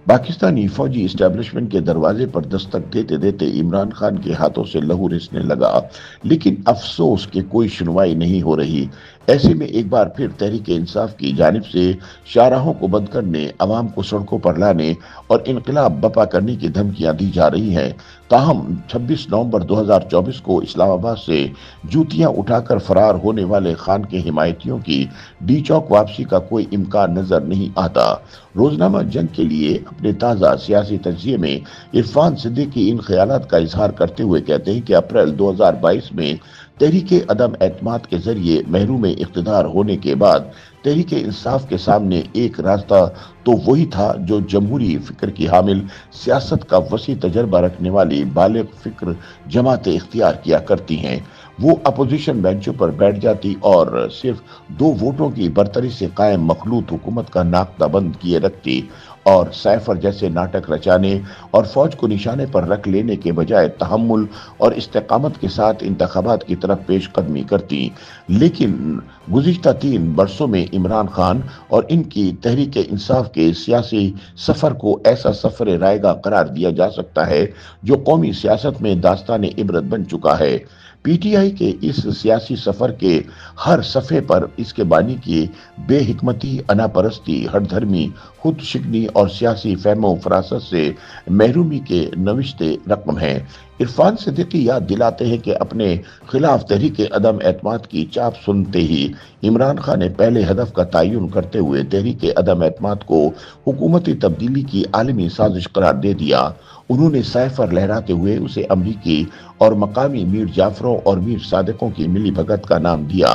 پاکستانی فوجی اسٹیبلشمنٹ کے دروازے پر دستک دیتے دیتے عمران خان کے ہاتھوں سے لہو رسنے لگا، لیکن افسوس کہ کوئی سنوائی نہیں ہو رہی۔ ایسے میں ایک بار پھر تحریک انصاف کی جانب سے شاہراہوں کو بند کرنے، عوام کو سڑکوں پر لانے اور انقلاب برپا کرنے کی دھمکیاں دی جا رہی ہیں۔ تاہم 26 نومبر 2024 کو اسلام آباد سے جوتیاں اٹھا کر فرار ہونے والے خان کے حمایتیوں کی ڈی چوک واپسی کا کوئی امکان نظر نہیں آتا۔ روزنامہ جنگ کے لیے اپنے تازہ سیاسی تجزیے میں عرفان صدیقی ان خیالات کا اظہار کرتے ہوئے کہتے ہیں کہ اپریل 2022 میں تحریک عدم اعتماد کے ذریعے محروم اقتدار ہونے کے بعد تحریک انصاف کے سامنے ایک راستہ تو وہی تھا جو جمہوری فکر کی حامل سیاست کا وسیع تجربہ رکھنے والی بالغ فکر جماعتیں اختیار کیا کرتی ہیں۔ وہ اپوزیشن بینچوں پر بیٹھ جاتی اور صرف 2 ووٹوں کی برتری سے قائم مخلوط حکومت کا ناقدہ بند کیے رکھتی اور سائفر جیسے ناٹک رچانے اور فوج کو نشانے پر رکھ لینے کے بجائے تحمل اور استقامت کے ساتھ انتخابات کی طرف پیش قدمی کرتی۔ لیکن گزشتہ 3 برسوں میں عمران خان اور ان کی تحریک انصاف کے سیاسی سفر کو ایسا سفر رائگاں قرار دیا جا سکتا ہے جو قومی سیاست میں داستان عبرت بن چکا ہے۔ پی ٹی آئی کے اس سیاسی سفر کے ہر صفحے پر اس کے بانی کی بے حکمتی، انا پرستی، ہٹ دھرمی، خود شکنی اور سیاسی فہم و فراست سے محرومی کے نوشتے رقم ہیں۔ عرفان صدیقی یاد دلاتے ہیں کہ اپنے خلاف تحریک عدم اعتماد کی چاپ سنتے ہی عمران خان نے پہلے ہدف کا تعین کرتے ہوئے تحریک عدم اعتماد کو حکومتی تبدیلی کی عالمی سازش قرار دے دیا۔ انہوں نے سائفر لہراتے ہوئے اسے امریکی اور مقامی میر جعفروں اور میر صادقوں کی ملی بھگت کا نام دیا۔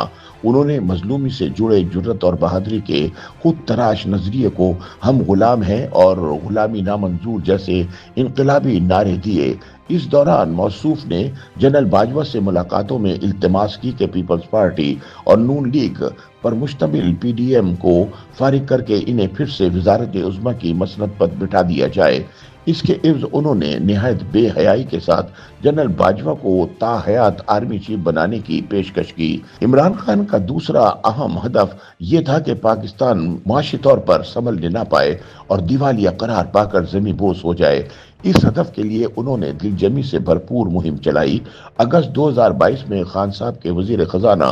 انہوں نے مظلومی سے جڑے جرت اور بہادری کے خود تراش نظریے کو ہم غلام ہیں اور غلامی نامنظور جیسے انقلابی نعرے دیے۔ اس دوران موصوف نے جنرل باجوہ سے ملاقاتوں میں التماس کی کہ پیپلز پارٹی اور نون لیگ پر مشتمل پی ڈی ایم کو فارغ کر کے انہیں پھر سے وزارت عظمیٰ کی مسند پر بٹھا دیا جائے۔ اس کے عوض انہوں نے نہایت بے حیائی کے ساتھ جنرل باجوہ کو تاحیات آرمی چیف بنانے کی پیشکش کی۔ عمران خان کا دوسرا اہم ہدف یہ تھا کہ پاکستان معاشی طور پر سنبھلنے نہ پائے اور دیوالیہ قرار پا کر زمیں بوس ہو جائے۔ اس ہدف کے لیے انہوں نے دل جمی سے بھرپور مہم چلائی۔ اگست 2022 میں خان صاحب کے وزیر خزانہ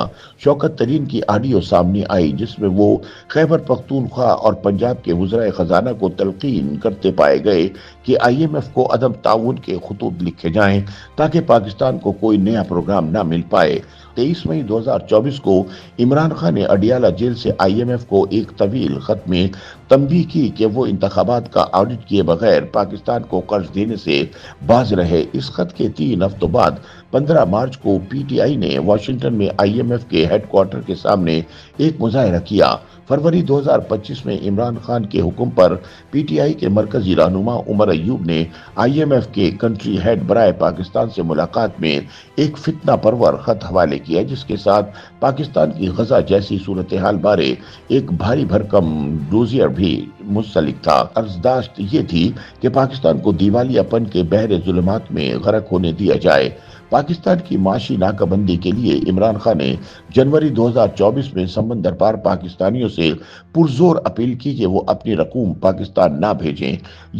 شوکت ترین کی آڈیو سامنے آئی جس میں وہ خیبر پختونخوا اور پنجاب کے وزرائے خزانہ کو تلقین کرتے پائے گئے کہ آئی ایم ایف کو عدم تعاون کے خطوط لکھے جائیں تاکہ پاکستان کو کوئی نیا پروگرام نہ مل پائے۔ 23 مئی 2024 کو عمران خان نے اڈیالہ جیل سے آئی ایم ایف کو ایک طویل خط میں تنبیہ کی کہ وہ انتخابات کا آڈٹ کیے بغیر پاکستان کو قرض دینے سے باز رہے۔ اس خط کے 3 ہفتوں بعد 15 مارچ کو پی ٹی آئی نے واشنگٹن میں آئی ایم ایف کے ہیڈ کوارٹر کے سامنے ایک مظاہرہ کیا۔ فروری 2025 میں عمران خان کے حکم پر پی ٹی آئی کے مرکزی رہنما عمر ایوب نے آئی ایم ایف کے کنٹری ہیڈ برائے پاکستان سے ملاقات میں ایک فتنہ پرور خط حوالے کیا جس کے ساتھ پاکستان کی غزہ جیسی صورتحال بارے ایک بھاری بھرکم ڈوزیئر بھی منسلک تھا۔ عرضداشت یہ تھی کہ پاکستان کو دیوالیہ پن کے بحر ظلمات میں غرق ہونے دیا جائے۔ پاکستان کی معاشی ناکہ بندی کے لیے عمران خان نے جنوری 2024 میں سمندر پار پاکستانیوں سے پرزور اپیل کی کہ وہ اپنی رقوم پاکستان نہ بھیجیں۔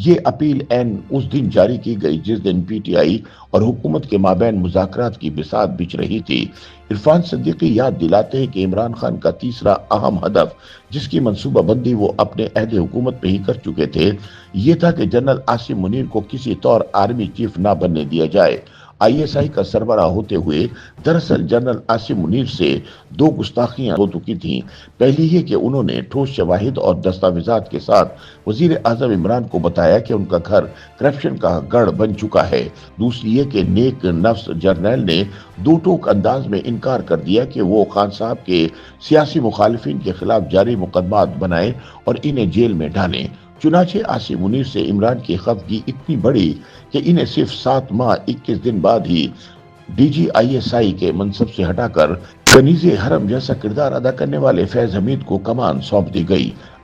یہ اپیل عین اس دن جاری کی گئی جس دن پی ٹی آئی اور حکومت کے مابین مذاکرات کی بساط بچھ رہی تھی۔ عرفان صدیقی یاد دلاتے ہیں کہ عمران خان کا تیسرا اہم ہدف جس کی منصوبہ بندی وہ اپنے عہد حکومت میں ہی کر چکے تھے یہ تھا کہ جنرل عاصم منیر کو کسی طور آرمی چیف نہ بننے دیا جائے۔ آئی ایس آئی کا سربراہ ہوتے ہوئے دراصل جنرل عاصم منیر سے 2 گستاخیاں ہو چکی تھیں۔ پہلی یہ کہ انہوں نے ٹھوس شواہد اور دستاویزات کے ساتھ وزیر اعظم عمران کو بتایا کہ ان کا گھر کرپشن کا گڑھ بن چکا ہے۔ دوسری یہ کہ نیک نفس جرنیل نے 2 ٹوک انداز میں انکار کر دیا کہ وہ خان صاحب کے سیاسی مخالفین کے خلاف جاری مقدمات بنائیں اور انہیں جیل میں ڈالیں۔ چنانچہ عاصم منیر سے عمران کی خفگی اتنی بڑی کہ انہیں صرف 7 ماہ 21 دن بعد ہی D G I S I کے منصب سے ہٹا کر کنیز حرم جیسا کردار ادا کرنے والے فیض حمید کو کمان سونپ دی گئی۔